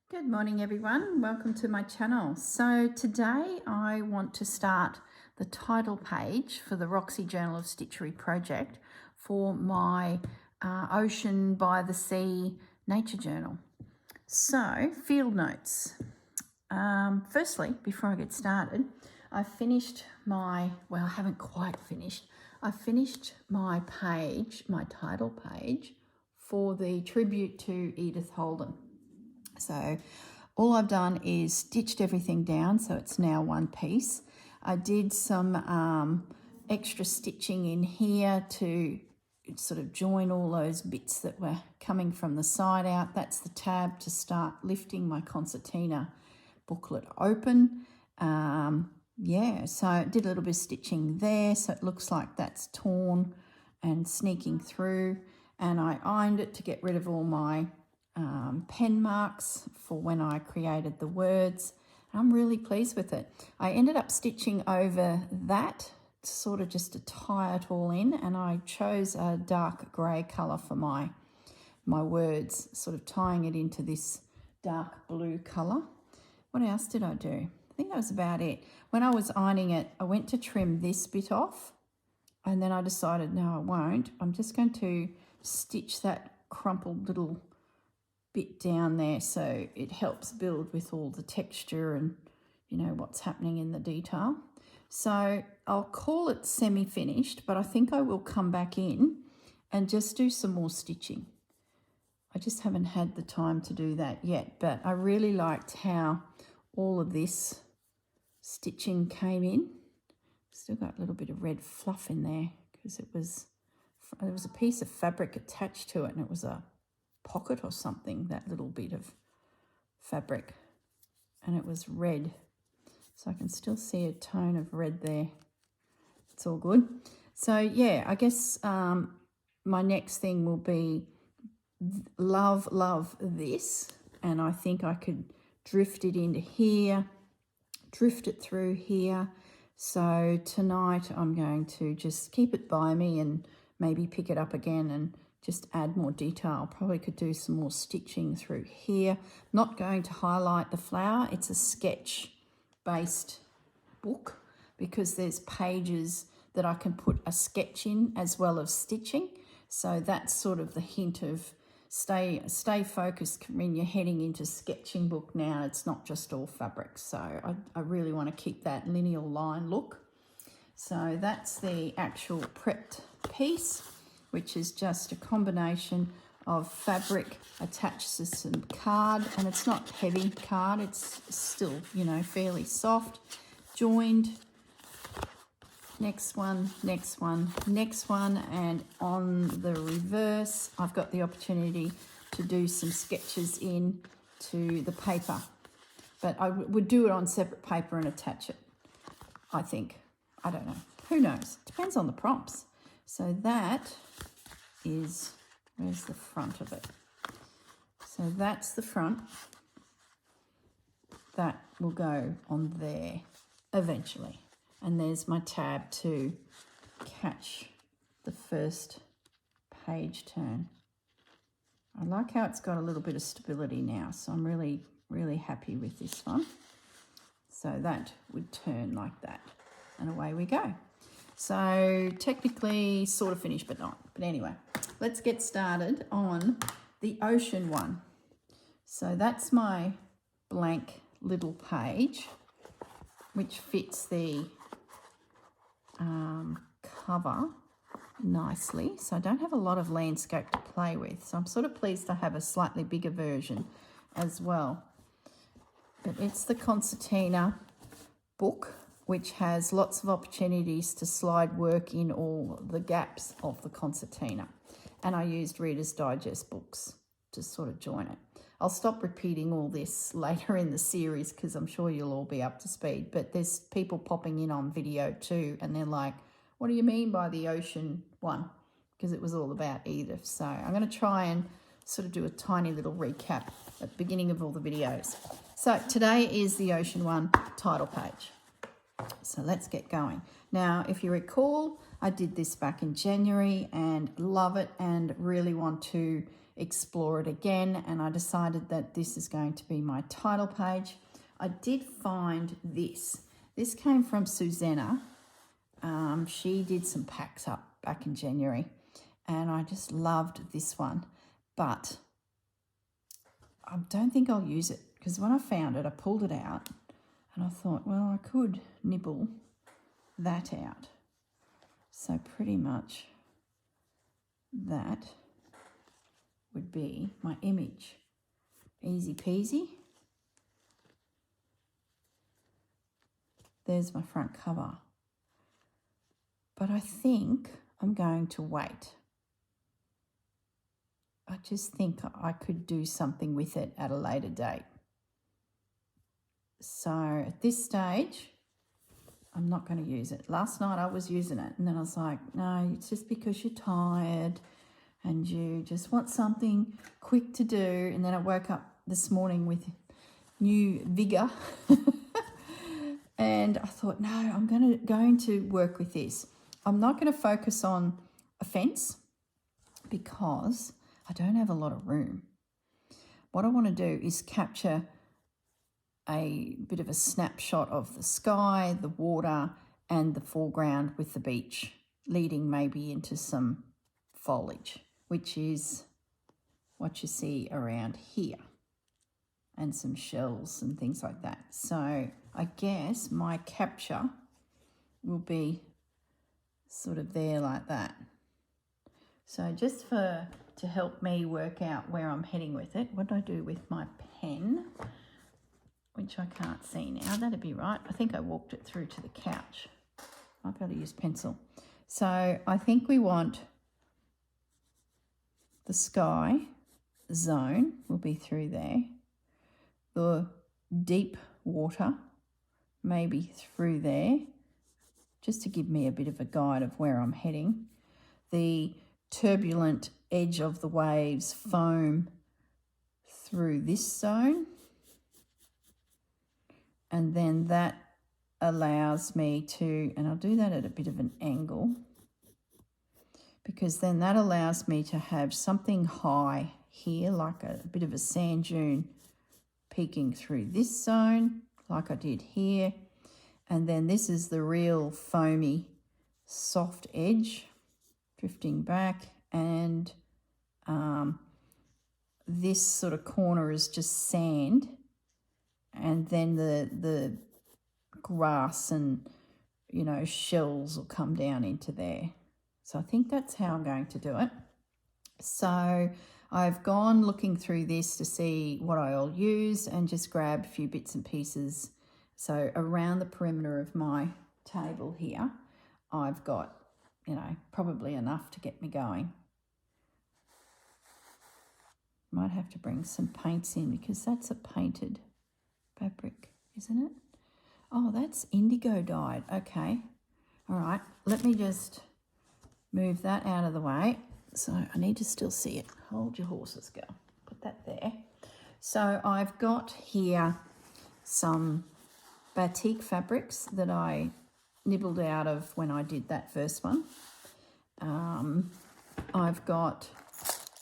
Good morning everyone, welcome to my channel. So today I want to start the title page for the Roxy Journal of Stitchery project for my Ocean by the Sea nature journal. So field notes. Firstly, before I get started, I finished my, well, I haven't quite finished. I finished my page, my title page for the tribute to Edith Holden. So all I've done is stitched everything down, so it's now one piece. I did some extra stitching in here to sort of join all those bits that were coming from the side out. That's the tab to start lifting my concertina booklet open. So I did a little bit of stitching there, so it looks like that's torn and sneaking through. And I ironed it to get rid of all my pen marks for when I created the words. I'm really pleased with it. I ended up stitching over that sort of just to tie it all in, and I chose a dark grey colour for my words, sort of tying it into this dark blue colour. What else did I do? I think that was about it. When I was ironing it, I went to trim this bit off, and then I decided, no, I won't. I'm just going to stitch that crumpled little bit down there so it helps build with all the texture and you know what's happening in the detail. So I'll call it semi-finished, but I think I will come back in and just do some more stitching. I just haven't had the time to do that yet, but I really liked how all of this stitching came in. Still got a little bit of red fluff in there because there was a piece of fabric attached to it, and it was a pocket or something, that little bit of fabric, and it was red, so I can still see a tone of red there. It's all good. So yeah, I guess my next thing will be love this, and I think I could drift it into here, drift it through here. So tonight I'm going to just keep it by me and maybe pick it up again and just add more detail. Probably could do some more stitching through here. Not going to highlight the flower. It's a sketch based book because there's pages that I can put a sketch in as well as stitching. So that's sort of the hint of stay focused when you're heading into sketching book now. It's not just all fabric. So I really want to keep that linear line look. So that's the actual prepped piece, which is just a combination of fabric attached to some card, and it's not heavy card, it's still, you know, fairly soft, joined, next one, next one, next one, and on the reverse I've got the opportunity to do some sketches in to the paper, but I would do it on separate paper and attach it, I think. I don't know, who knows, depends on the prompts. So that is, where's the front of it? So that's the front. That will go on there eventually. And there's my tab to catch the first page turn. I like how it's got a little bit of stability now, so I'm really, really happy with this one. So that would turn like that, and away we go. So technically sort of finished, but not. But anyway, let's get started on the ocean one. So that's my blank little page, which fits the cover nicely. So I don't have a lot of landscape to play with. So I'm sort of pleased I have a slightly bigger version as well. But it's the concertina book, which has lots of opportunities to slide work in all the gaps of the concertina. And I used Reader's Digest books to sort of join it. I'll stop repeating all this later in the series because I'm sure you'll all be up to speed, but there's people popping in on video too, and they're like, what do you mean by the ocean one? Because it was all about Edith. So I'm going to try and sort of do a tiny little recap at the beginning of all the videos. So today is the ocean one title page. So let's get going. Now, if you recall, I did this back in January and love it and really want to explore it again, and I decided that this is going to be my title page. I did find this. This came from Susanna. She did some packs up back in January, and I just loved this one, but I don't think I'll use it, because when I found it, I pulled it out and I thought, well, I could nibble that out. So pretty much that would be my image. Easy peasy. There's my front cover. But I think I'm going to wait. I just think I could do something with it at a later date. So at this stage, I'm not going to use it. Last night I was using it, and then I was like, no, it's just because you're tired and you just want something quick to do. And then I woke up this morning with new vigour and I thought, no, I'm going to work with this. I'm not going to focus on a fence because I don't have a lot of room. What I want to do is capture a bit of a snapshot of the sky, the water, and the foreground with the beach, leading maybe into some foliage, which is what you see around here, and some shells and things like that. So I guess my capture will be sort of there like that. So just to help me work out where I'm heading with it, what do I do with my pen, which I can't see now? That'd be right. I think I walked it through to the couch. I've got to use pencil. So I think we want the sky zone will be through there. The deep water maybe through there, just to give me a bit of a guide of where I'm heading. The turbulent edge of the waves foam through this zone, and then that allows me to, and I'll do that at a bit of an angle, because then that allows me to have something high here, like a bit of a sand dune peeking through this zone, like I did here. And then this is the real foamy, soft edge drifting back, and this sort of corner is just sand, and then the grass and, you know, shells will come down into there. So I think that's how I'm going to do it. So I've gone looking through this to see what I'll use and just grabbed a few bits and pieces. So around the perimeter of my table here, I've got, you know, probably enough to get me going. Might have to bring some paints in, because that's a painted fabric, isn't it? Oh, that's indigo dyed. Okay. All right. Let me just move that out of the way. So I need to still see it. Hold your horses, girl. Put that there. So I've got here some batik fabrics that I nibbled out of when I did that first one. I've got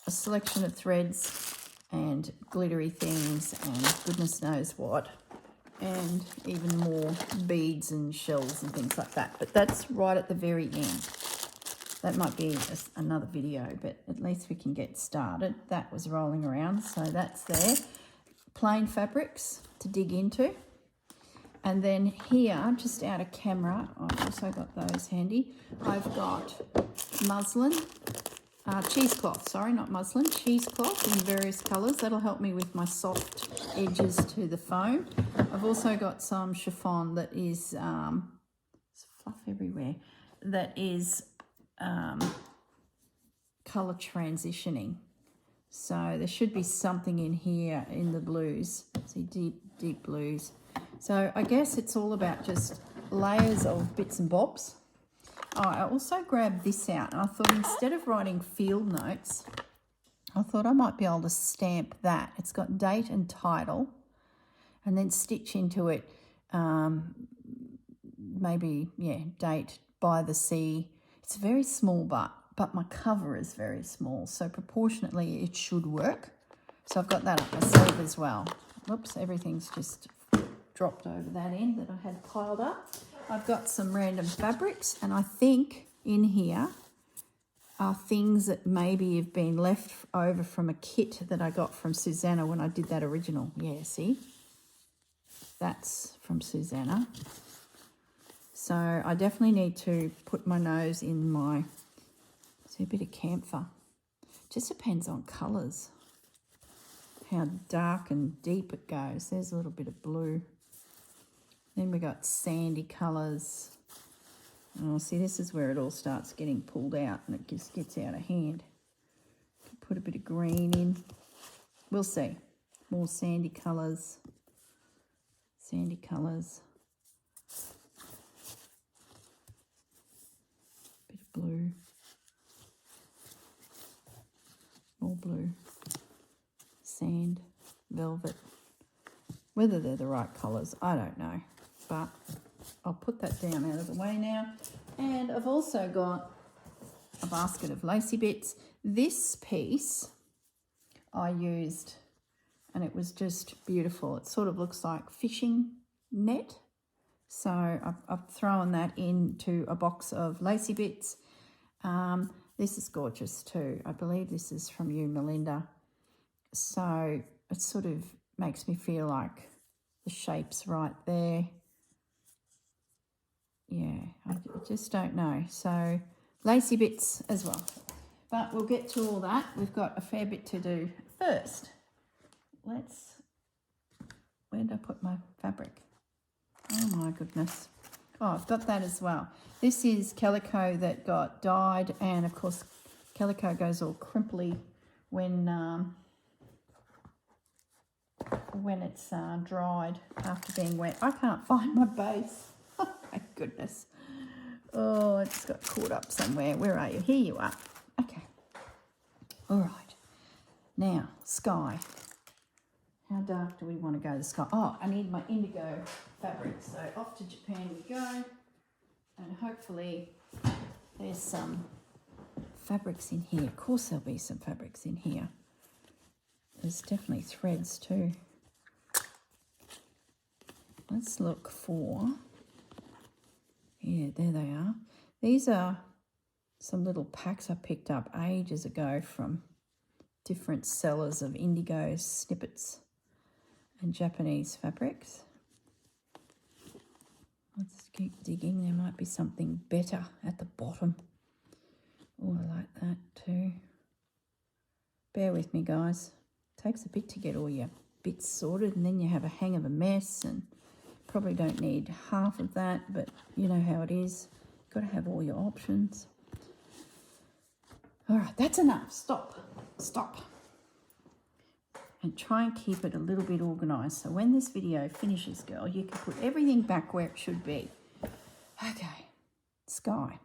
a selection of threads and glittery things and goodness knows what, and even more beads and shells and things like that. But that's right at the very end. That might be another video, but at least we can get started. That was rolling around, so that's there. Plain fabrics to dig into. And then here, just out of camera, I've also got those handy. I've got muslin, cheesecloth, sorry, not muslin, cheesecloth in various colours. That'll help me with my soft edges to the foam. I've also got some chiffon that is, there's fluff everywhere, that is colour transitioning. So there should be something in here in the blues. See, deep blues. So I guess it's all about just layers of bits and bobs. Oh, I also grabbed this out, and I thought instead of writing field notes, I thought I might be able to stamp that. It's got date and title, and then stitch into it maybe, yeah, date by the sea. It's very small, but but my cover is very small, so proportionately it should work. So I've got that up my sleeve as well. Whoops, everything's just dropped over that end that I had piled up. I've got some random fabrics, and I think in here are things that maybe have been left over from a kit that I got from Susanna when I did that original. Yeah, see? That's from Susanna. So I definitely need to put my nose in my, see, a bit of camphor. Just depends on colours, how dark and deep it goes. There's a little bit of blue. Then we got sandy colours. Oh, see, this is where it all starts getting pulled out and it just gets out of hand. Put a bit of green in. We'll see. More sandy colours. Sandy colours. Bit of blue. More blue. Sand. Velvet. Whether they're the right colours, I don't know. But I'll put that down out of the way now. And I've also got a basket of lacy bits. This piece I used, and it was just beautiful. It sort of looks like fishing net. So I've thrown that into a box of lacy bits. This is gorgeous too. I believe this is from you, Melinda. So it sort of makes me feel like the shape's right there. Yeah, I just don't know. So lacy bits as well. But we'll get to all that. We've got a fair bit to do first. Where did I put my fabric? Oh my goodness. Oh, I've got that as well. This is calico that got dyed, and of course calico goes all crimply when it's dried after being wet. I can't find my base. Oh my goodness. Oh, it's got caught up somewhere. Where are you? Here you are. Okay. All right. Now, sky. How dark do we want to go the sky? Oh, I need my indigo fabric. So off to Japan we go. And hopefully there's some fabrics in here. Of course there'll be some fabrics in here. There's definitely threads too. Let's look for, yeah, there they are. These are some little packs I picked up ages ago from different sellers of indigo snippets and Japanese fabrics. Let's keep digging. There might be something better at the bottom. Oh, I like that too. Bear with me, guys. It takes a bit to get all your bits sorted, and then you have a hang of a mess, and probably don't need half of that, but you know how it is. You've got to have all your options. All right, that's enough. Stop. And try and keep it a little bit organised. So when this video finishes, girl, you can put everything back where it should be. Okay, sky.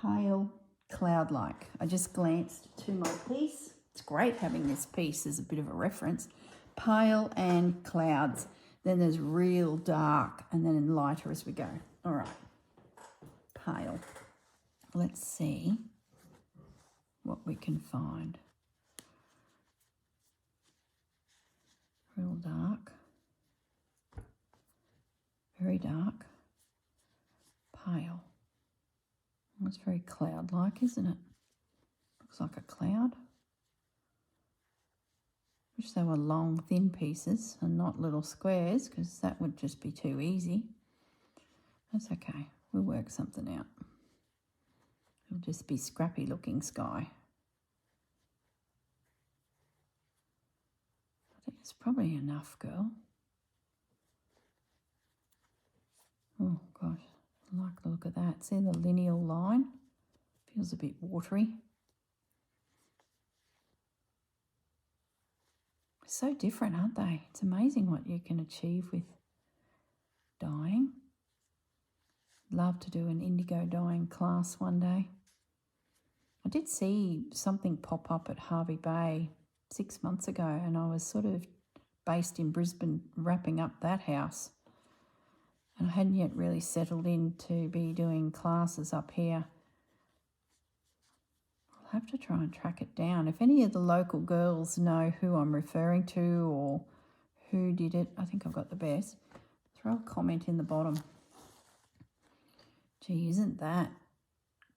Pale, cloud-like. I just glanced to my piece. It's great having this piece as a bit of a reference. Pale and clouds. Then there's real dark, and then lighter as we go. All right, pale. Let's see what we can find. Real dark. Very dark. Pale. Well, it's very cloud-like, isn't it? Looks like a cloud. Wish they were long, thin pieces and not little squares, because that would just be too easy. That's okay. We'll work something out. It'll just be scrappy-looking sky. I think it's probably enough, girl. Oh, gosh. I like the look of that. See the lineal line? Feels a bit watery. So different, aren't they? It's amazing what you can achieve with dyeing. Love to do an indigo dyeing class one day. I did see something pop up at Hervey Bay 6 months ago, and I was sort of based in Brisbane wrapping up that house. And I hadn't yet really settled in to be doing classes up here. have to try and track it down. If any of the local girls know who I'm referring to or who did it, I think I've got the best. Throw a comment in the bottom. Gee, isn't that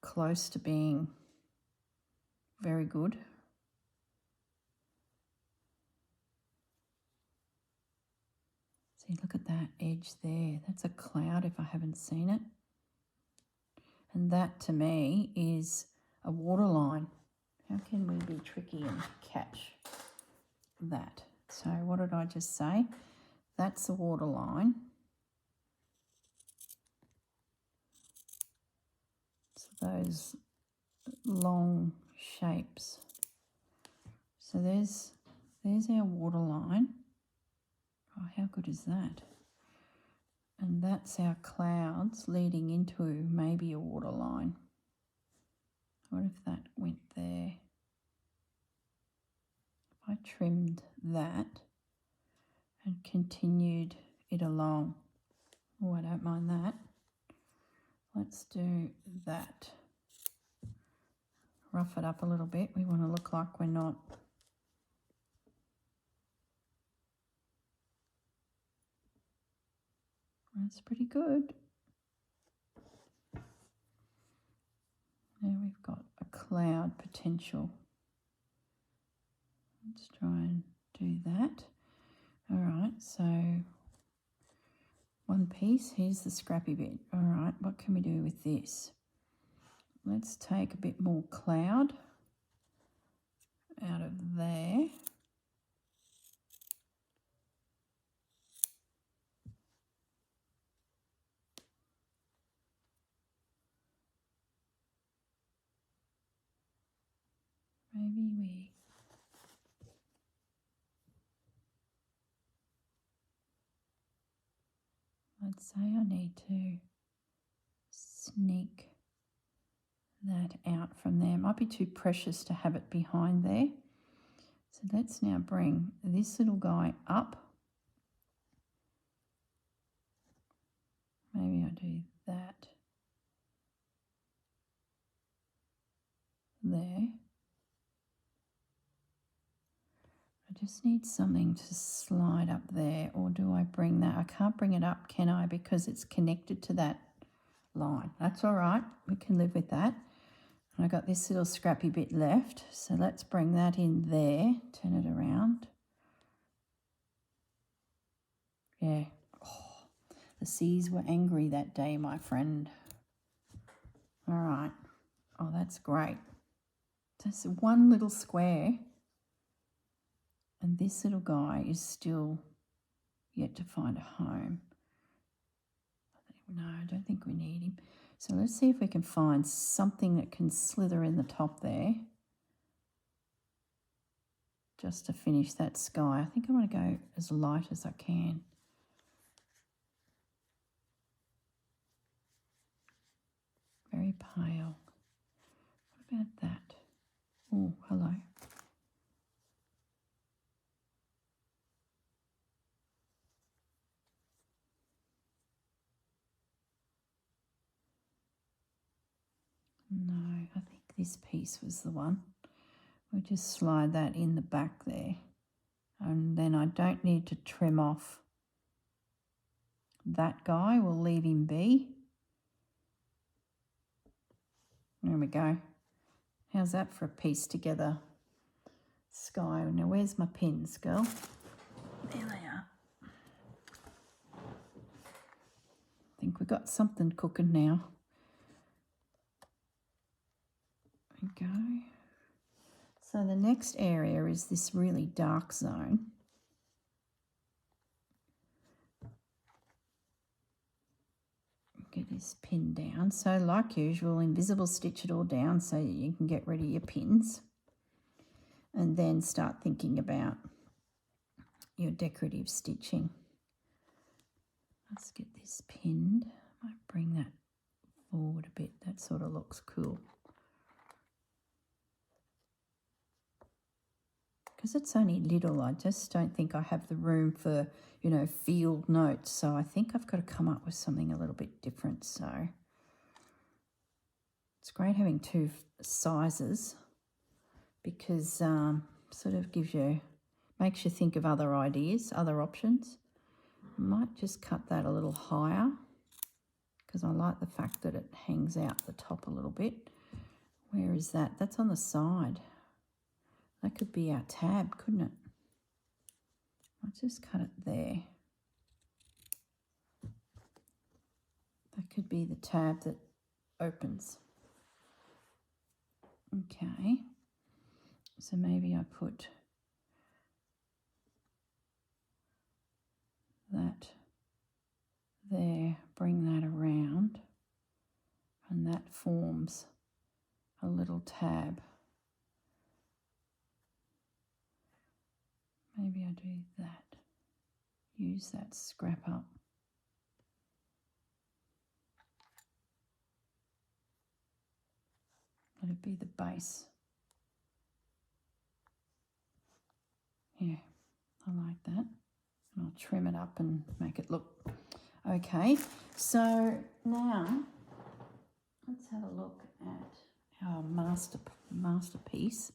close to being very good? See, look at that edge there. That's a cloud if I haven't seen it. And that to me is a waterline. How can we be tricky and catch that? So what did I just say? That's a waterline. So those long shapes. So there's our waterline. Oh, how good is that? And that's our clouds leading into maybe a waterline. What if that went there? If I trimmed that and continued it along. Oh, I don't mind that. Let's do that. Rough it up a little bit. We want to look like we're not. That's pretty good. Now we've got a cloud potential. Let's try and do that. All right, so one piece, here's the scrappy bit. All right, what can we do with this? Let's take a bit more cloud out of there. Maybe let's say I need to sneak that out from there. It might be too precious to have it behind there. So let's now bring this little guy up. Maybe I do that there. I just need something to slide up there, or do I bring that? I can't bring it up, can I? Because it's connected to that line. That's all right. We can live with that. And I got this little scrappy bit left. So let's bring that in there. Turn it around. Yeah. Oh, the seas were angry that day, my friend. All right. Oh, that's great. That's one little square. And this little guy is still yet to find a home. No, I don't think we need him. So let's see if we can find something that can slither in the top there. Just to finish that sky. I think I want to go as light as I can. Very pale. What about that? Oh, hello. No, I think this piece was the one. We'll just slide that in the back there. And then I don't need to trim off that guy. We'll leave him be. There we go. How's that for a piece together sky? Now, where's my pins, girl? There they are. I think we've got something cooking now. There we go. So the next area is this really dark zone. Get this pin down. So like usual, invisible stitch it all down so you can get rid of your pins. And then start thinking about your decorative stitching. Let's get this pinned. I might bring that forward a bit. That sort of looks cool. Because it's only little, I just don't think I have the room for, you know, field notes. So I think I've got to come up with something a little bit different. So it's great having two sizes. because sort of makes you think of other ideas, other options. I might just cut that a little higher because I like the fact that it hangs out the top a little bit. Where is that? That's on the side. That could be our tab, couldn't it? I'll just cut it there. That could be the tab that opens. Okay. So maybe I put that there, bring that around, and that forms a little tab. Maybe I do that. Use that scrap up. Let it be the base. Yeah, I like that. And I'll trim it up and make it look okay. So now let's have a look at our masterpiece.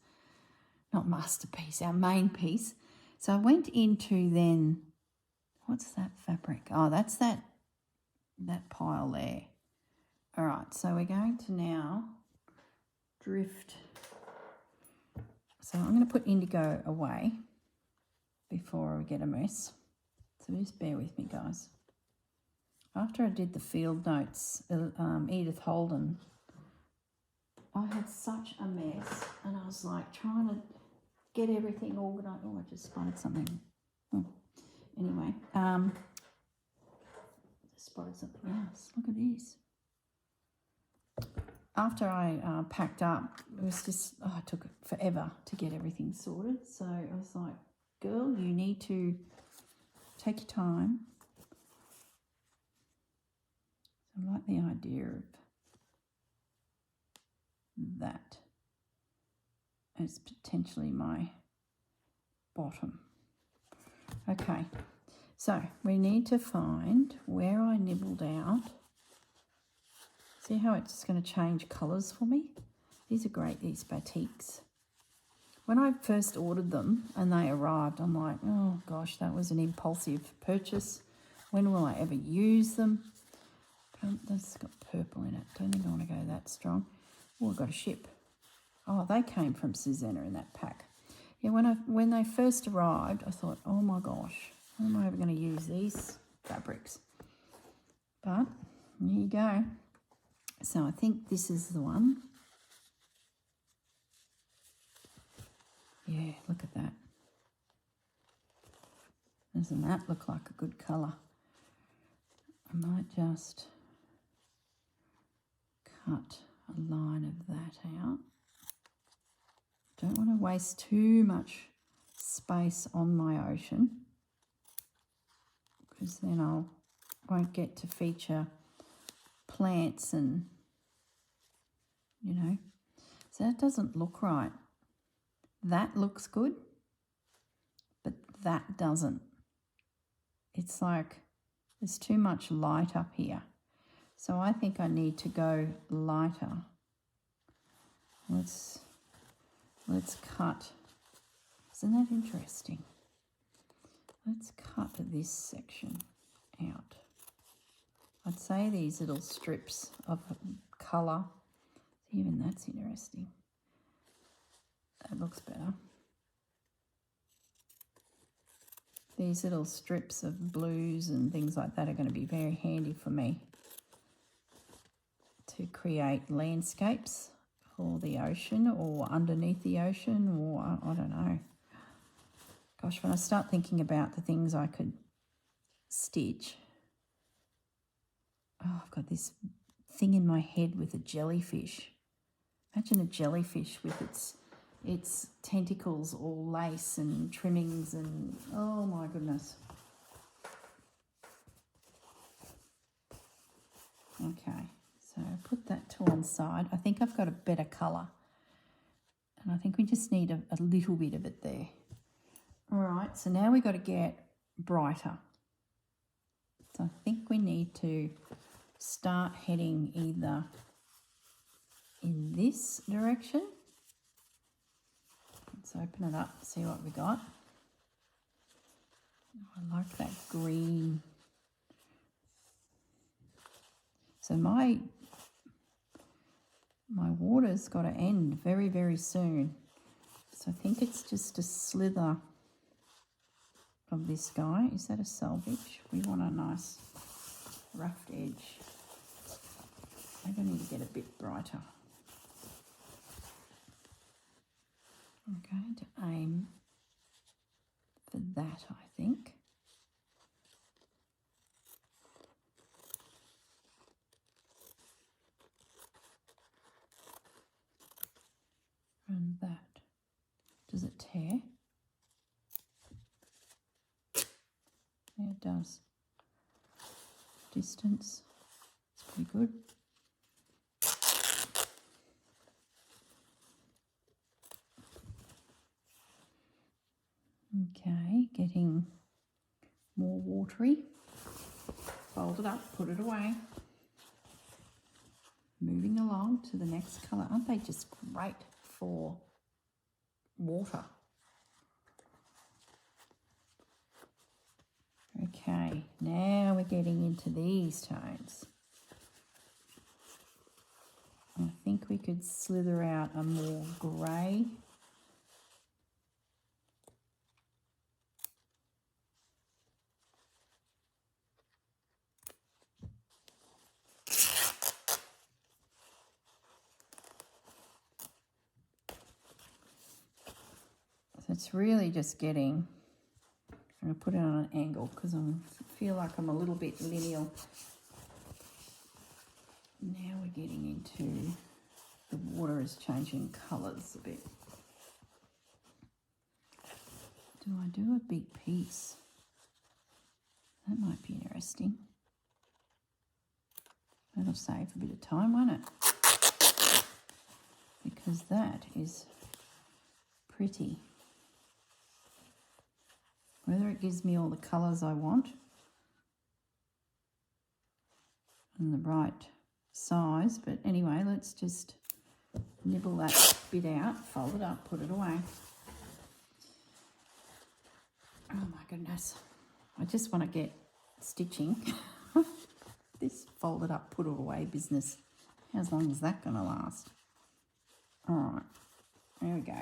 Not masterpiece, our main piece. So I went into then, what's that fabric? Oh, that's that pile there. All right, so we're going to now drift. So I'm going to put indigo away before we get a mess. So just bear with me, guys. After I did the field notes, Edith Holden, I had such a mess, and I was like trying to get everything organised. Oh, I just spotted something. Oh. Anyway, just spotted something else. Look at this. After I packed up, it was just, it took forever to get everything sorted. So I was like, girl, you need to take your time. So I like the idea of that as potentially my bottom. Okay, so we need to find where I nibbled out. See how it's just going to change colours for me? These are great, these batiks. When I first ordered them and they arrived, I'm like, oh gosh, that was an impulsive purchase. When will I ever use them? That's got purple in it. Don't think I want to go that strong. Oh, I've got a ship. Oh, they came from Susanna in that pack. Yeah, when they first arrived, I thought, oh my gosh, how am I ever going to use these fabrics? But here you go. So I think this is the one. Yeah, look at that. Doesn't that look like a good colour? I might just cut a line of that out. Don't want to waste too much space on my ocean, because then I won't get to feature plants and, you know. So that doesn't look right. That looks good, but that doesn't. It's like there's too much light up here. So I think I need to go lighter. Let's cut. Isn't that interesting? Let's cut this section out. I'd say these little strips of colour. Even that's interesting. That looks better. These little strips of blues and things like that are going to be very handy for me to create landscapes for the ocean or underneath the ocean, or I don't know. Gosh, when I start thinking about the things I could stitch, oh, I've got this thing in my head with a jellyfish. Imagine a jellyfish with its tentacles all lace and trimmings and, oh my goodness. Okay, so put that to one side. I think I've got a better colour, and I think we just need a little bit of it there. All right, so now we've got to get brighter. So I think we need to start heading either in this direction Let's open it up, see what we got. I like that green. So my water's got to end very, very soon. So I think it's just a slither of this guy. Is that a selvage? We want a nice roughed edge. Maybe I need to get a bit brighter. I'm going to aim for that, I think. And that. Does it tear? Yeah, it does. Distance. It's pretty good. Okay, getting more watery. Fold it up, put it away. Moving along to the next colour. Aren't they just great for water? Okay, now we're getting into these tones. I think we could slither out a more grey. So it's really just getting, I'm going to put it on an angle because I feel like I'm a little bit lineal. Now we're getting into, the water is changing colours a bit. Do I do a big piece? That might be interesting. That'll save a bit of time, won't it? Because that is pretty. Whether it gives me all the colours I want and the right size, but anyway, let's just nibble that bit out, fold it up, put it away. Oh my goodness, I just want to get stitching. This fold it up, put it away business. How long is that going to last? All right, there we go.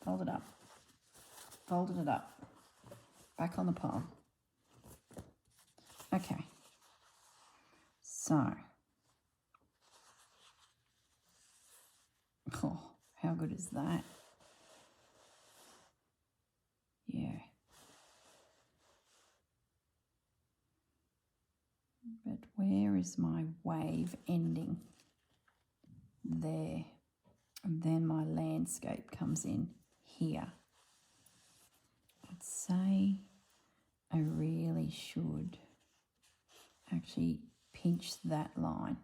Fold it up, folded it up. Back on the pile. Okay. So. Oh, how good is that? Yeah. But where is my wave ending? There. And then my landscape comes in here. I'd say I really should actually pinch that line.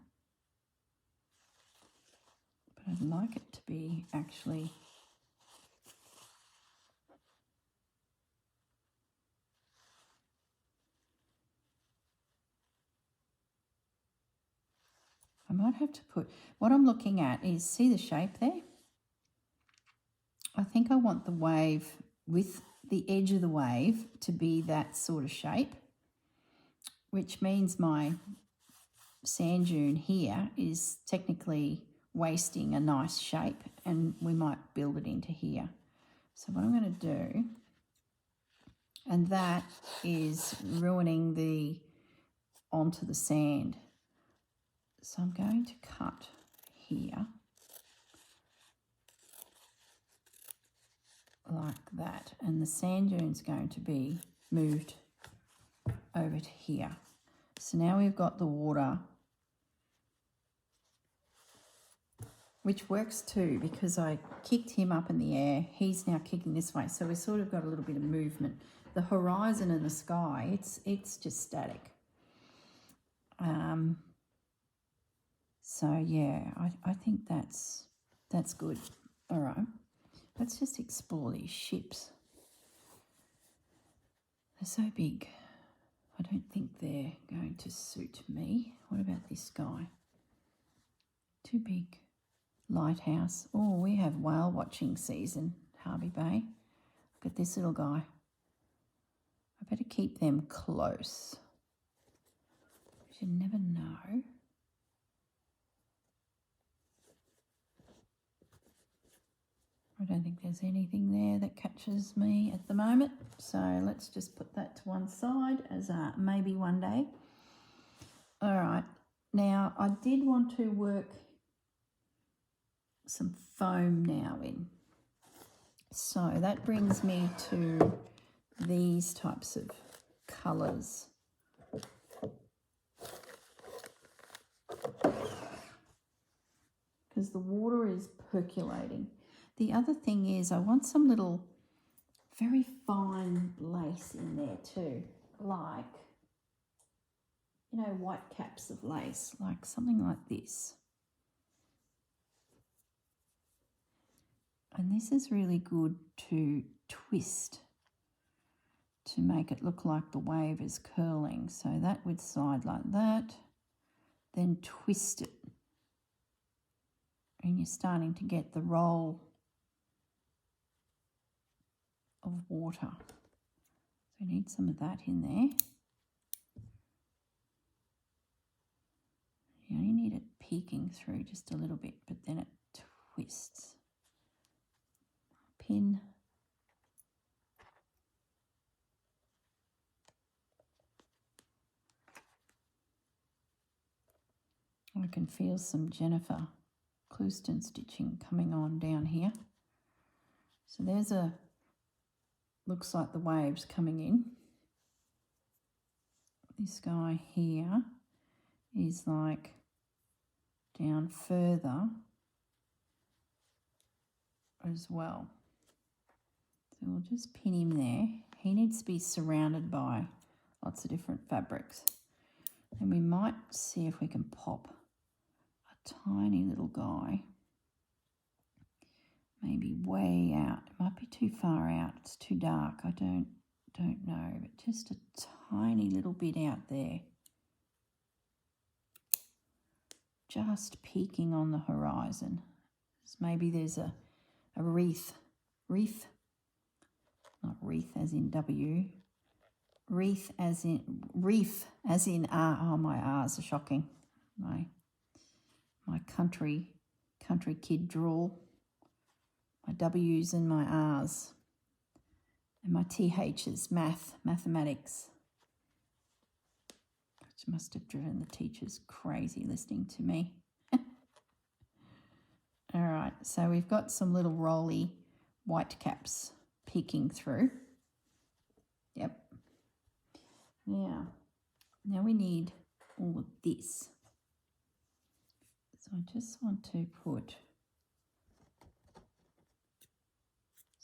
But I'd like it to be actually I might have to put, what I'm looking at is, see the shape there? I think I want the wave with the edge of the wave to be that sort of shape, which means my sand dune here is technically wasting a nice shape, and we might build it into here. So what I'm going to do, and that is ruining the onto the sand. So I'm going to cut here like that, and the sand dune's going to be moved over to here. So now we've got the water, which works too because I kicked him up in the air. He's now kicking this way, so we've sort of got a little bit of movement. The horizon and the sky, it's just static. So yeah, I think that's good. All right, let's just explore these ships. They're so big. I don't think they're going to suit me. What about this guy? Too big. Lighthouse. Oh, we have whale watching season Hervey Bay. Look at this little guy. I better keep them close. You never know. I don't think there's anything there that catches me at the moment. So let's just put that to one side as a maybe one day. All right. Now, I did want to work some foam now in. So that brings me to these types of colours. Because the water is percolating. The other thing is I want some little very fine lace in there too, like, you know, white caps of lace, like something like this. And this is really good to twist to make it look like the wave is curling. So that would slide like that, then twist it. And you're starting to get the roll of water. So we need some of that in there. You only need it peeking through just a little bit, but then it twists. Pin. I can feel some Jennifer Clouston stitching coming on down here. So there's a, looks like the waves coming in. This guy here is like down further as well. So we'll just pin him there. He needs to be surrounded by lots of different fabrics. And we might see if we can pop a tiny little guy, maybe way out. It might be too far out. It's too dark. I don't know, but just a tiny little bit out there. Just peeking on the horizon. So maybe there's a reef, not wreath as in W, reef as in R. Oh, my R's are shocking. My country kid drawl. My W's and my R's. And my TH's, mathematics. Which must have driven the teachers crazy listening to me. All right, so we've got some little rolly white caps peeking through. Yep. Now we need all of this. So I just want to put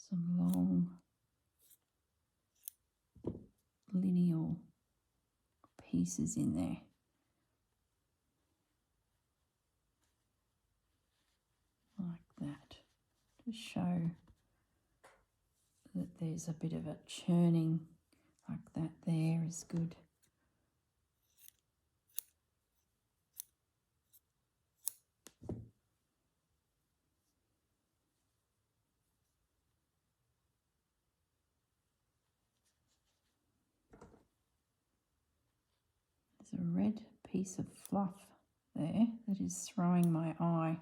some long lineal pieces in there. Like that, to show that there's a bit of a churning, like that there is good. There's a red piece of fluff there that is throwing my eye.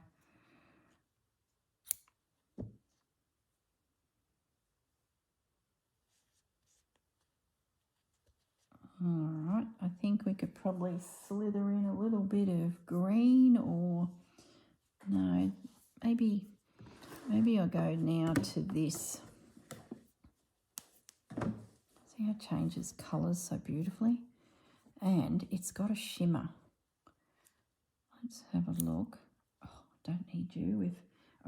All right, I think we could probably slither in a little bit of green, or no, maybe I'll go now to this. See how it changes colours so beautifully? And it's got a shimmer. Let's have a look. Oh, don't need you.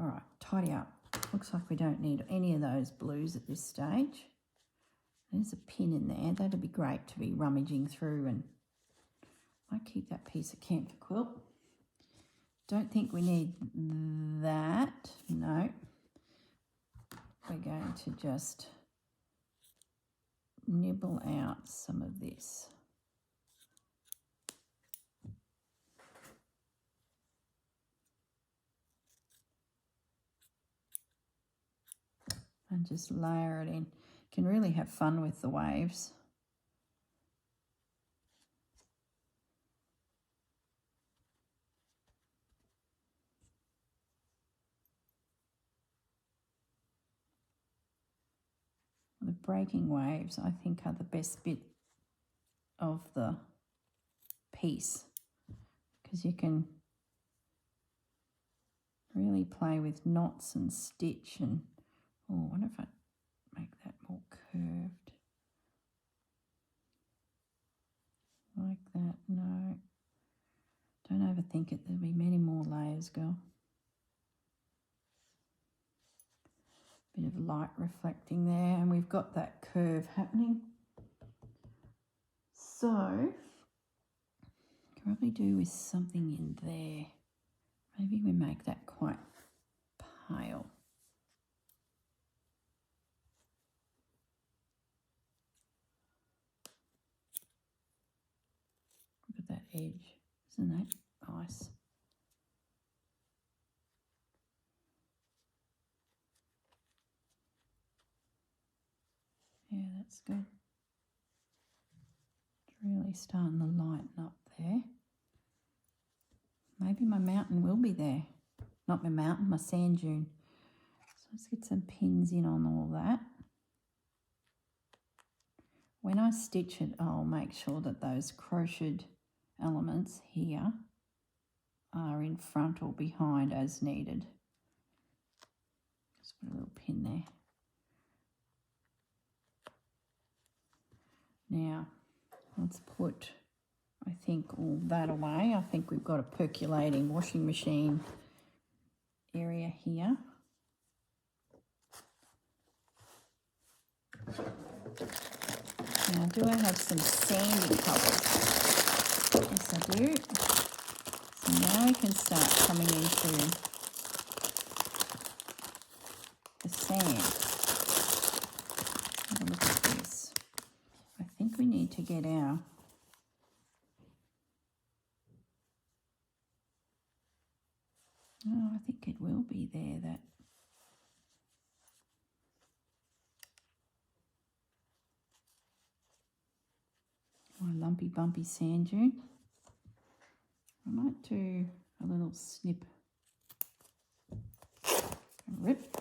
All right, tidy up. Looks like we don't need any of those blues at this stage. There's a pin in there. That'd be great to be rummaging through, and I might keep that piece of camphor quilt. Don't think we need that. No. We're going to just nibble out some of this. and just layer it in. You can really have fun with the waves. The breaking waves, I think, are the best bit of the piece, because you can really play with knots and stitch. And I wonder if I make that more curved like that. No, don't overthink it. There'll be many more layers, girl. Bit of light reflecting there, and we've got that curve happening. So could probably do with something in there. Maybe we make that quite pale. Look at that edge. Isn't that nice? Yeah, that's good. It's really starting to lighten up there. Maybe my mountain will be there. Not my mountain, my sand dune. So let's get some pins in on all that. When I stitch it, I'll make sure that those crocheted elements here are in front or behind as needed. Just put a little pin there. Now, let's put, I think, all that away. I think we've got a percolating washing machine area here. Now, do I have some sandy colours? Yes, I do. So now we can start coming into the sand. Have a look at this. I think we need to get our I think it will be there, that my lumpy bumpy sand dune. I might do a little snip and rip.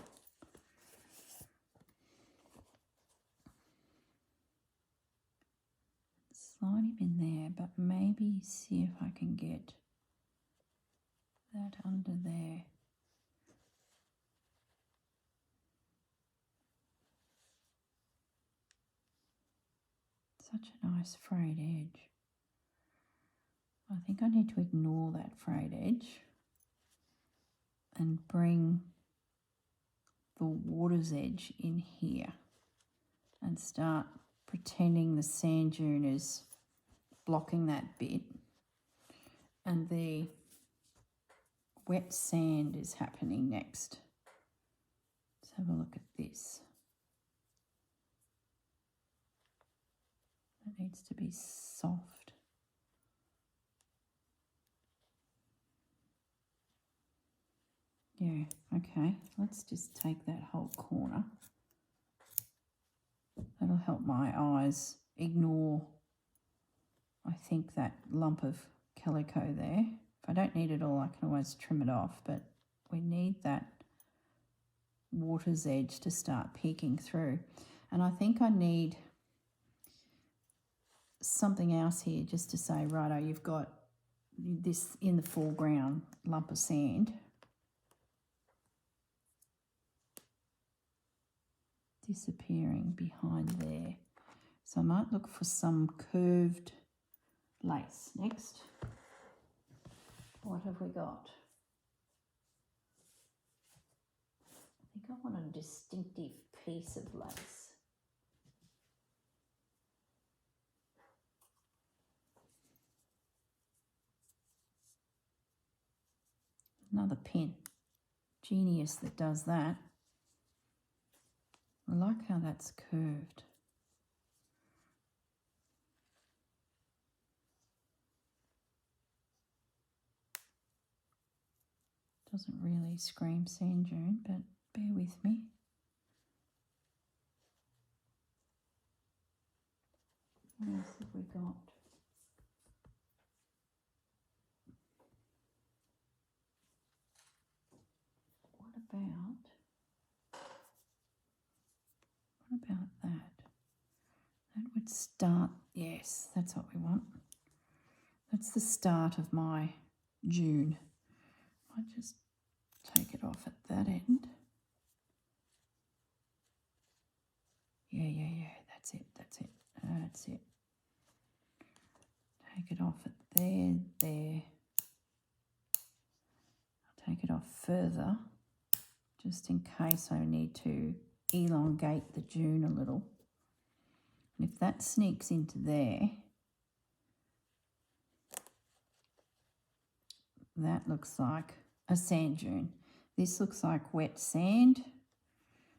Slide him in there, but maybe see if I can get that under there. Such a nice frayed edge. I think I need to ignore that frayed edge and bring the water's edge in here and start pretending the sand dune is blocking that bit and the wet sand is happening next. Let's have a look at this. That needs to be soft. Yeah, okay. Let's just take that whole corner. That'll help my eyes ignore, I think, that lump of calico there. If I don't need it all, I can always trim it off, but we need that water's edge to start peeking through. And I think I need something else here just to say, righto, you've got this in the foreground lump of sand. Disappearing behind there. So I might look for some curved lace next. What have we got? I think I want a distinctive piece of lace. Another pin. Genius that does that. I like how that's curved. Doesn't really scream sand dune, but bear with me. What else have we got? What about that? That would start, yes, that's what we want. That's the start of my June. I just take it off at that end. Yeah, that's it. Take it off at there. I'll take it off further, just in case I need to elongate the June a little. And if that sneaks into there, that looks like a sand dune. This looks like wet sand.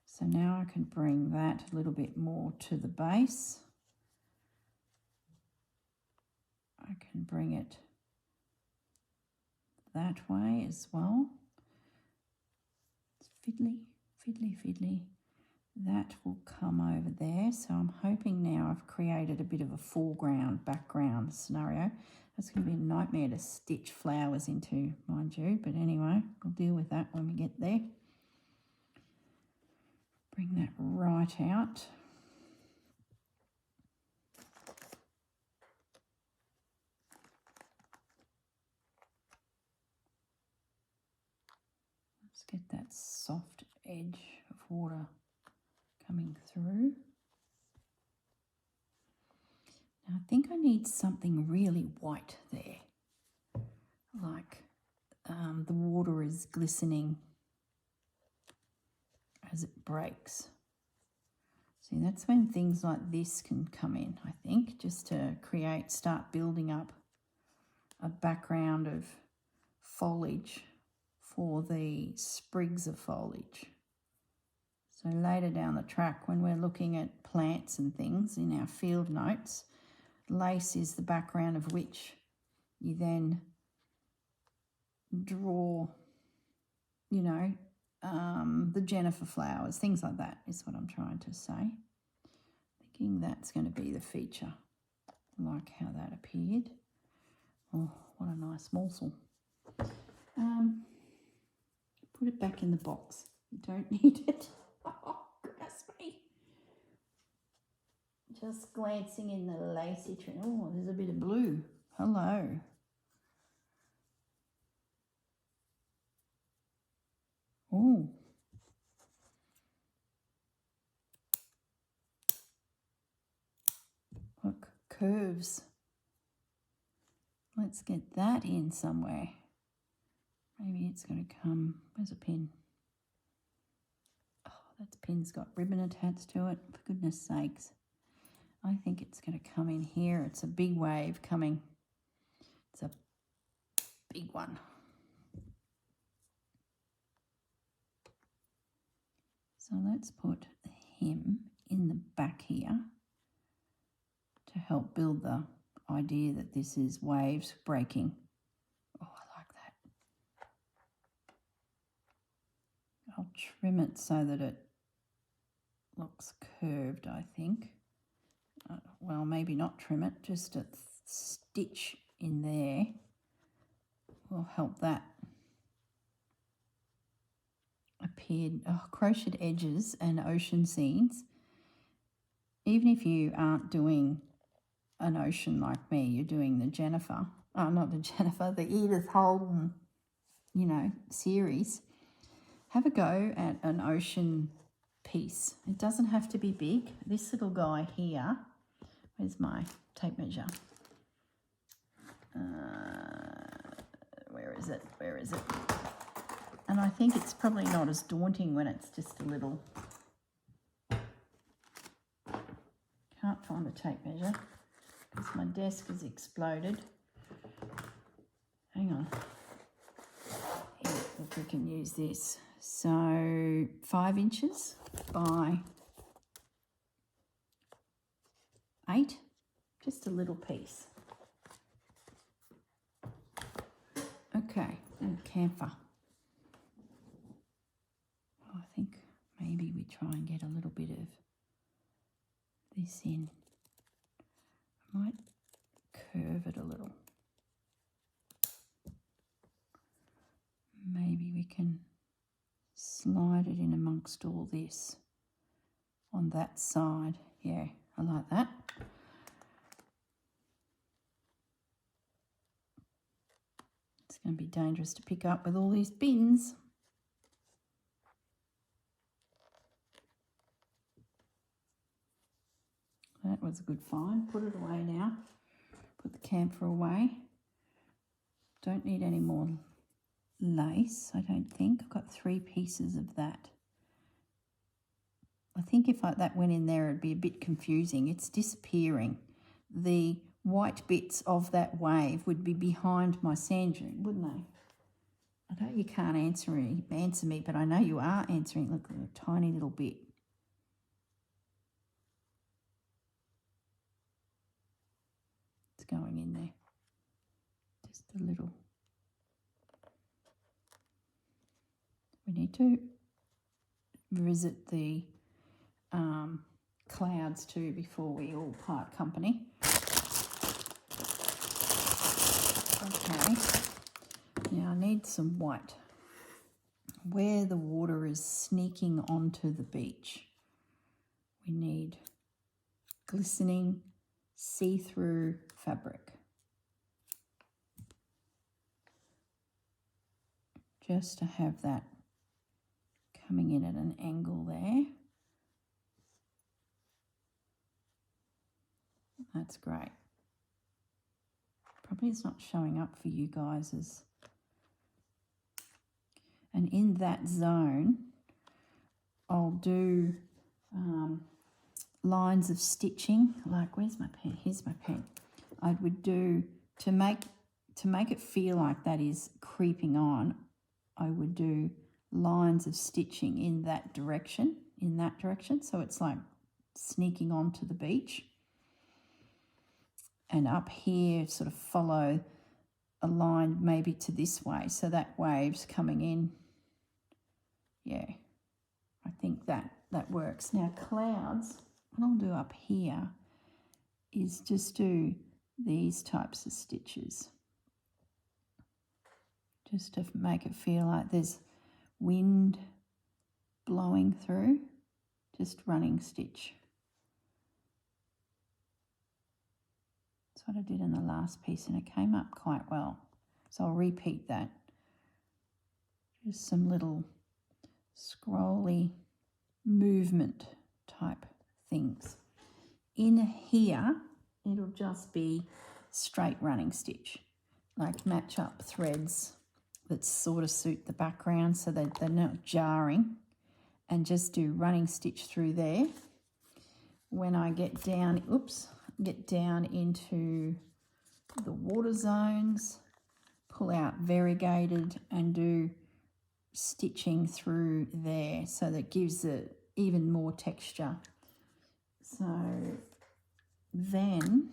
So now I can bring that a little bit more to the base. I can bring it that way as well. It's fiddly. That will come over there. So I'm hoping now I've created a bit of a foreground, background scenario. That's going to be a nightmare to stitch flowers into, mind you. But anyway, we'll deal with that when we get there. Bring that right out. Let's get that soft edge of water coming through. Now I think I need something really white there. Like the water is glistening as it breaks. See, that's when things like this can come in, I think, just to start building up a background of foliage for the sprigs of foliage. So later down the track, when we're looking at plants and things in our field notes, lace is the background of which you then draw, the Jennifer flowers, things like that is what I'm trying to say. Thinking that's going to be the feature. Like how that appeared. Oh, what a nice morsel. Put it back in the box. You don't need it. Oh, goodness me. Just glancing in the lacy tree. Oh, there's a bit of blue. Hello. Oh. Look, curves. Let's get that in somewhere. Maybe it's going to come. Where's a pin? Oh, that pin's got ribbon attached to it. For goodness sakes. I think it's going to come in here. It's a big wave coming. It's a big one. So let's put him in the back here to help build the idea that this is waves breaking. Oh, I like that. I'll trim it so that it looks curved, I think. Well, maybe not trim it, just a stitch in there will help that appear. Oh, crocheted edges and ocean scenes. Even if you aren't doing an ocean like me, you're doing the Jennifer, not the Jennifer, the Edith Holden, series. Have a go at an ocean piece. It doesn't have to be big. This little guy here, where's my tape measure? Where is it? And I think it's probably not as daunting when it's just a little. Can't find a tape measure because my desk has exploded. Hang on. Here, if we can use this. So 5 inches by 8, just a little piece. Okay, and camphor. I think maybe we try and get a little bit of this in Might curve it a little. Maybe we can slide it in amongst all this on that side. Yeah, I like that. It's going to be dangerous to pick up with all these bins. That was a good find. Put it away now. Put the camphor away. Don't need any more lace, I don't think. I've got 3 pieces of that. I think if that went in there, it'd be a bit confusing. It's disappearing. The white bits of that wave would be behind my sand dune, wouldn't they? I know you can't answer me, but I know you are answering. Look, a tiny little bit. It's going in there. Just a little. We need to visit the clouds too before we all part company. Okay, now I need some white. Where the water is sneaking onto the beach, we need glistening, see-through fabric. Just to have that coming in at an angle there. That's great. Probably it's not showing up for you guys as... And in that zone, I'll do lines of stitching. Like, where's my pen? Here's my pen. I would do, to make it feel like that is creeping on, I would do lines of stitching in that direction, so it's like sneaking onto the beach. And up here, sort of follow a line maybe to this way, so that wave's coming in. Yeah, I think that works. Now clouds, what I'll do up here is just do these types of stitches, just to make it feel like there's wind blowing through, just running stitch. That's what I did in the last piece and it came up quite well. So I'll repeat that. Just some little scrolly movement type things. In here, it'll just be straight running stitch, like match up threads that sort of suit the background so that they're not jarring, and just do running stitch through there. When I get down, into the water zones, pull out variegated and do stitching through there, so that gives it even more texture. So then,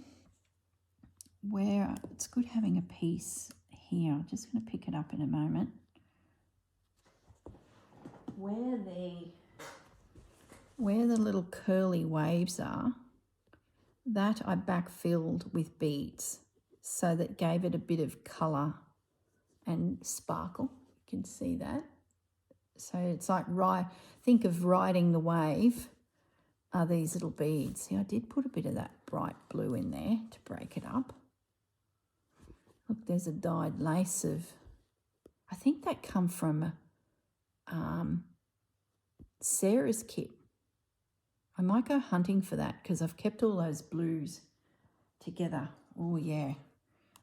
where it's good having a piece here, I'm just going to pick it up in a moment. Where the little curly waves are, that I backfilled with beads, so that gave it a bit of colour and sparkle. You can see that. So it's like, think of riding the wave are these little beads. See, I did put a bit of that bright blue in there to break it up. Look, there's a dyed lace of, I think that come from Sarah's kit. I might go hunting for that because I've kept all those blues together. Oh yeah.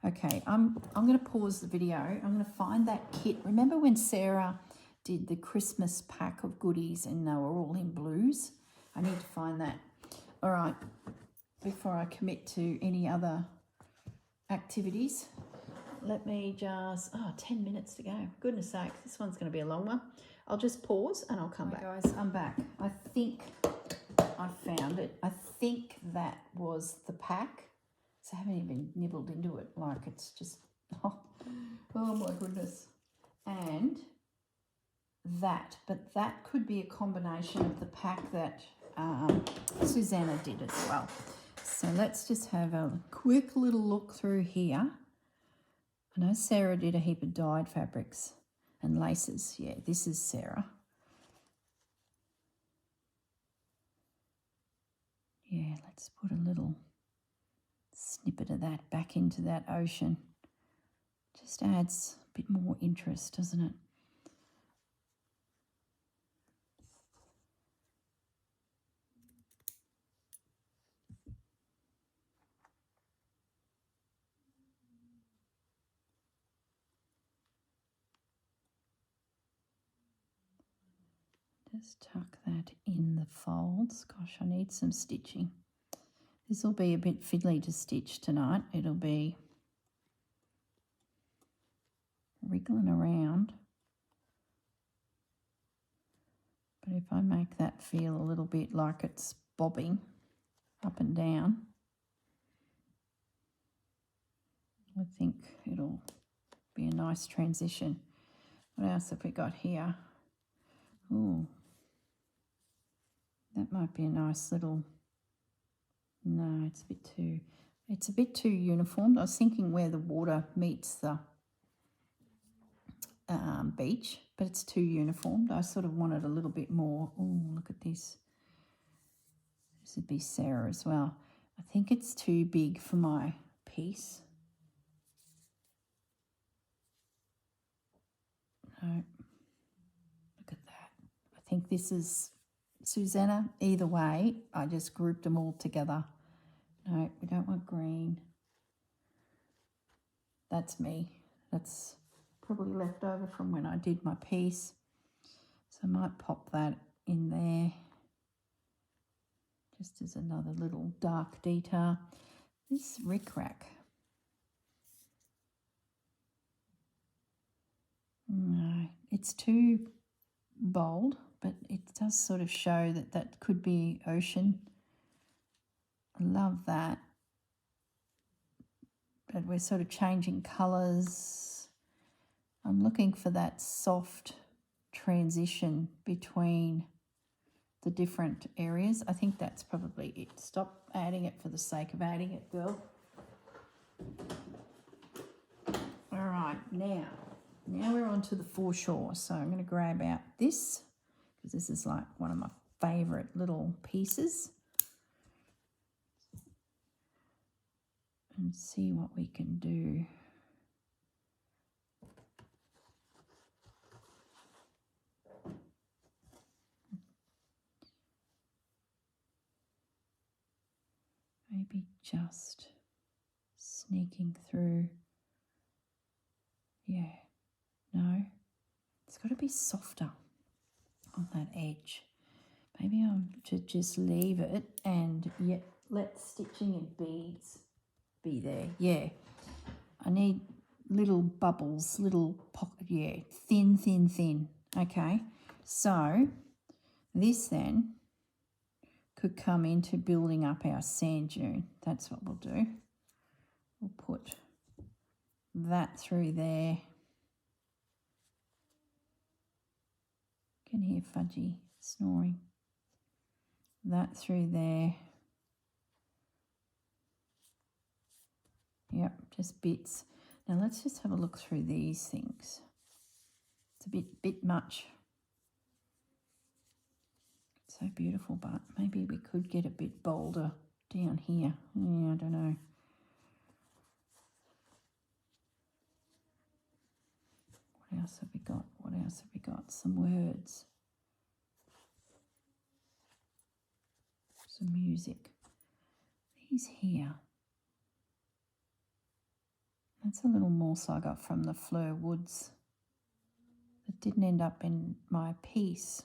Okay, I'm going to pause the video. I'm going to find that kit. Remember when Sarah did the Christmas pack of goodies and they were all in blues? I need to find that. All right, before I commit to any other activities, let me just, 10 minutes to go. Goodness sakes, this one's going to be a long one. I'll just pause and I'll come back. Guys, I'm back. I think I found it. I think that was the pack. So I haven't even nibbled into it, like it's just, oh my goodness. And that, but that could be a combination of the pack that Susanna did as well. So let's just have a quick little look through here. I know Sarah did a heap of dyed fabrics and laces. Yeah, this is Sarah. Yeah, let's put a little snippet of that back into that ocean. Just adds a bit more interest, doesn't it? Just tuck that in the folds. Gosh, I need some stitching. This will be a bit fiddly to stitch tonight. It'll be wriggling around. But if I make that feel a little bit like it's bobbing up and down, I think it'll be a nice transition. What else have we got here? Oh, that might be a nice little, no, it's a bit too uniform. I was thinking where the water meets the beach, but it's too uniformed. I sort of wanted a little bit more. Oh, look at this. This would be Sarah as well. I think it's too big for my piece. No, look at that. I think this is Susanna. Either way, I just grouped them all together. No, we don't want green. That's me. That's probably left over from when I did my piece. So I might pop that in there just as another little dark detail. This rickrack. No, it's too bold, but it does sort of show that that could be ocean. I love that. But we're sort of changing colours. I'm looking for that soft transition between the different areas. I think that's probably it. Stop adding it for the sake of adding it, girl. All right, now we're on to the foreshore. So I'm going to grab out this because this is like one of my favourite little pieces. And see what we can do. Maybe just sneaking through. Yeah, no, it's got to be softer on that edge. Maybe I should just leave it and let stitching and beads be there. Yeah, I need little bubbles, little pocket, yeah, thin. Okay, so this then could come into building up our sand dune. That's what we'll do. We'll put that through there. You can hear Fudgy snoring. That through there. Yep, just bits. Now let's just have a look through these things. It's a bit much. It's so beautiful, but maybe we could get a bit bolder down here. Yeah, I don't know. What else have we got? Some words. Some music. These here. That's a little morsel I got from the Fleur Woods. It didn't end up in my piece.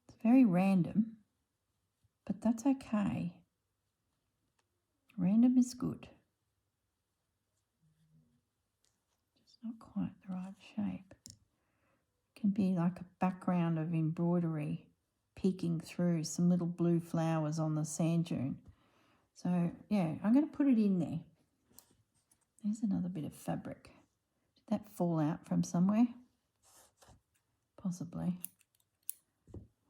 It's very random, but that's okay. Random is good. Just not quite the right shape. It can be like a background of embroidery peeking through, some little blue flowers on the sand dune. So yeah, I'm going to put it in there. There's another bit of fabric. Did that fall out from somewhere? Possibly.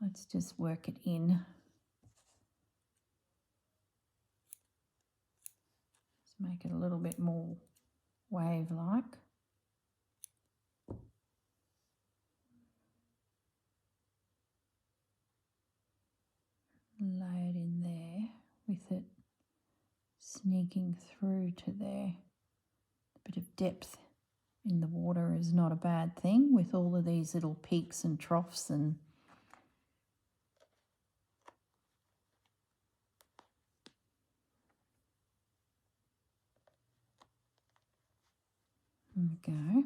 Let's just work it in. Let's make it a little bit more wave-like. Lay it in there with it sneaking through to there. A bit of depth in the water is not a bad thing with all of these little peaks and troughs and there we go.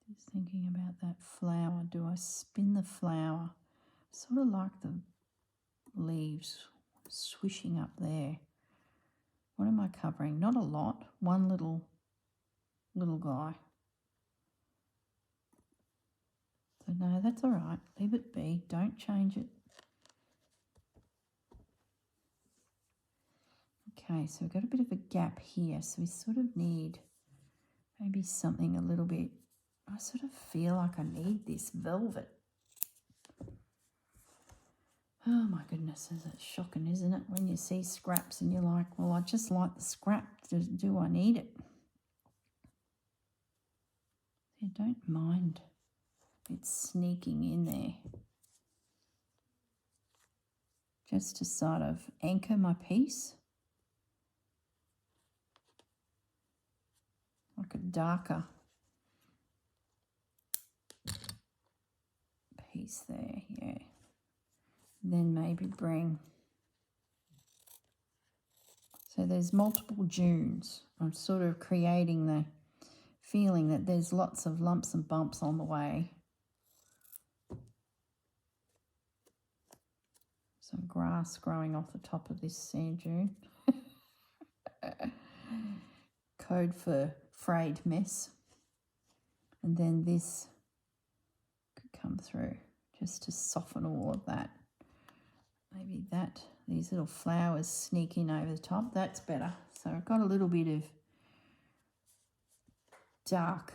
Just thinking about that flower. Do I spin the flower? Sort of like the leaves swishing up there. What am I covering? Not a lot. One little guy. So no, that's all right. Leave it be. Don't change it. Okay, so we've got a bit of a gap here. So we sort of need maybe something a little bit. I sort of feel like I need this velvet. Oh my goodness, it's shocking, isn't it? When you see scraps and you're like, well, I just like the scrap. Do I need it? You don't mind it sneaking in there. Just to sort of anchor my piece. Like a darker piece there, yeah. Then maybe bring, so there's multiple dunes. I'm sort of creating the feeling that there's lots of lumps and bumps on the way. Some grass growing off the top of this sand dune. Code for frayed mess. And then this could come through just to soften all of that. Maybe that, these little flowers sneak in over the top. That's better. So I've got a little bit of dark.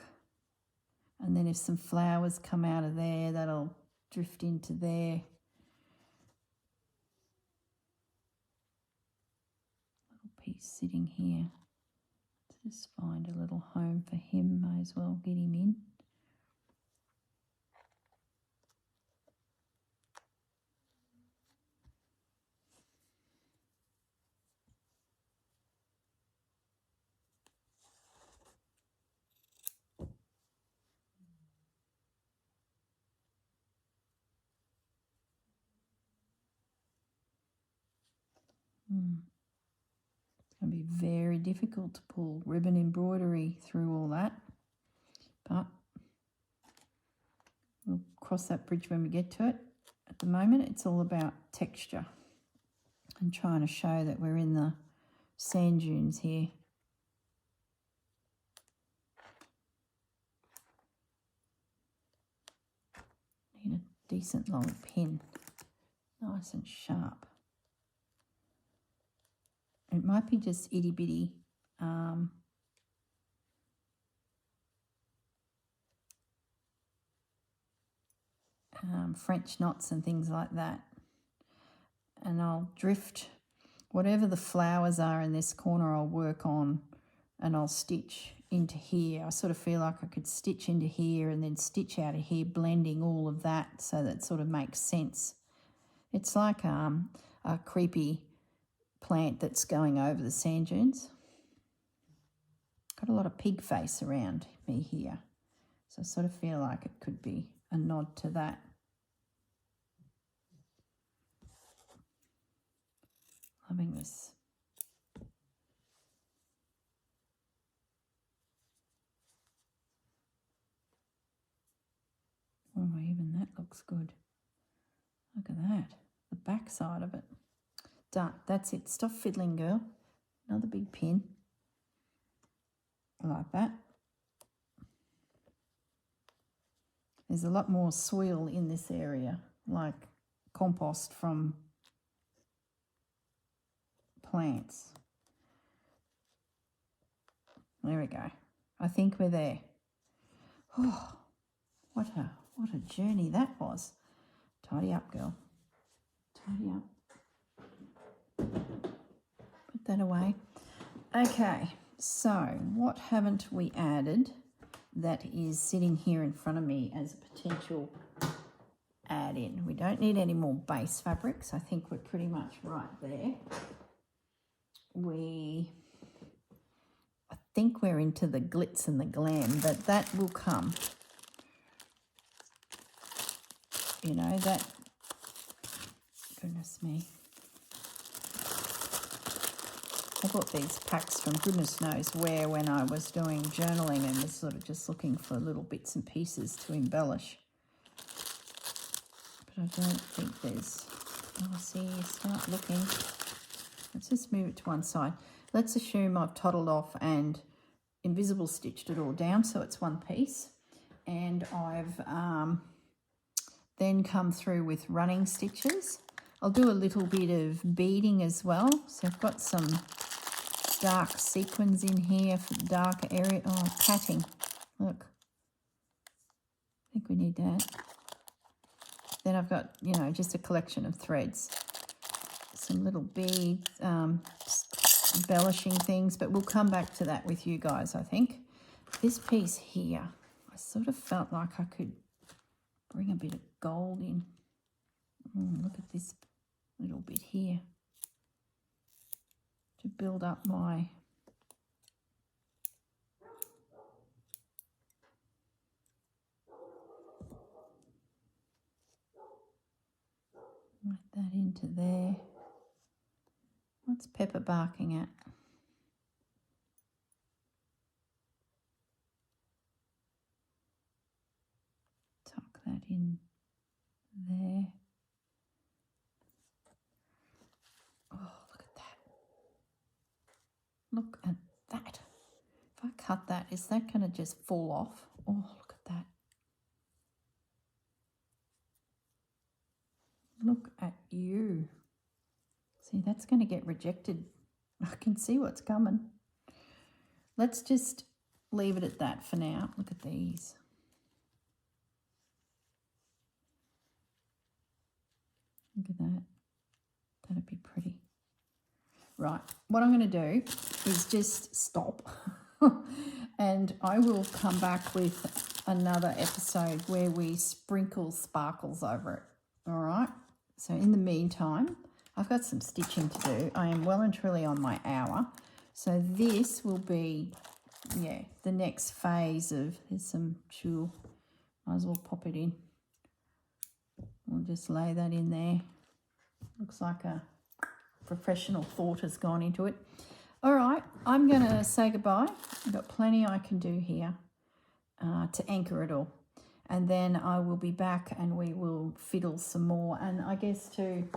And then if some flowers come out of there, that'll drift into there. Little piece sitting here. Let's just find a little home for him. May as well get him in. It's going to be very difficult to pull ribbon embroidery through all that, but we'll cross that bridge when we get to it. At the moment, it's all about texture and trying to show that we're in the sand dunes here. Need a decent long pin, nice and sharp. It might be just itty bitty French knots and things like that. And I'll drift whatever the flowers are in this corner, I'll work on and I'll stitch into here. I sort of feel like I could stitch into here and then stitch out of here, blending all of that so that sort of makes sense. It's like a creepy plant that's going over the sand dunes. Got a lot of pig face around me here. So I sort of feel like it could be a nod to that. Loving this. Oh, even that looks good. Look at that. The back side of it. Done. That's it. Stop fiddling, girl. Another big pin. Like that. There's a lot more soil in this area, like compost from plants. There we go. I think we're there. Oh, what a journey that was. Tidy up, girl. Tidy up. Put that away. Okay, so what haven't we added that is sitting here in front of me as a potential add-in? We don't need any more base fabrics. I think we're pretty much right there. I think we're into the glitz and the glam, but that will come. You know, that, goodness me. I bought these packs from goodness knows where when I was doing journaling and was sort of just looking for little bits and pieces to embellish. But I don't think there's, oh, see, start looking. Let's just move it to one side. Let's assume I've toddled off and invisible stitched it all down so it's one piece. And I've then come through with running stitches. I'll do a little bit of beading as well. So I've got some dark sequins in here for the darker area. Oh, patting. Look. I think we need that. Then I've got, you know, just a collection of threads. Some little beads, embellishing things, but we'll come back to that with you guys, I think. This piece here, I sort of felt like I could bring a bit of gold in. Look at this little bit here to build up my like that into there. What's Pepper barking at? Tuck that in there. Oh, look at that. Look at that. If I cut that, is that going to just fall off? Oh, look at that. Look at you. See, that's going to get rejected. I can see what's coming. Let's just leave it at that for now. Look at these. Look at that. That'd be pretty. Right, what I'm going to do is just stop and I will come back with another episode where we sprinkle sparkles over it. All right, so in the meantime, I've got some stitching to do. I am well and truly on my hour. So this will be, yeah, the next phase of, there's some tulle. Might as well pop it in. We'll just lay that in there. Looks like a professional thought has gone into it. All right, I'm going to say goodbye. I've got plenty I can do here to anchor it all. And then I will be back and we will fiddle some more. And I guess too,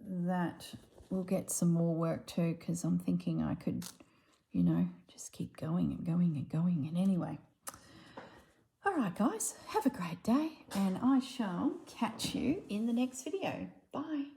that we'll get some more work too, because I'm thinking I could, you know, just keep going and going and going. And anyway, all right, guys, have a great day and I shall catch you in the next video. Bye.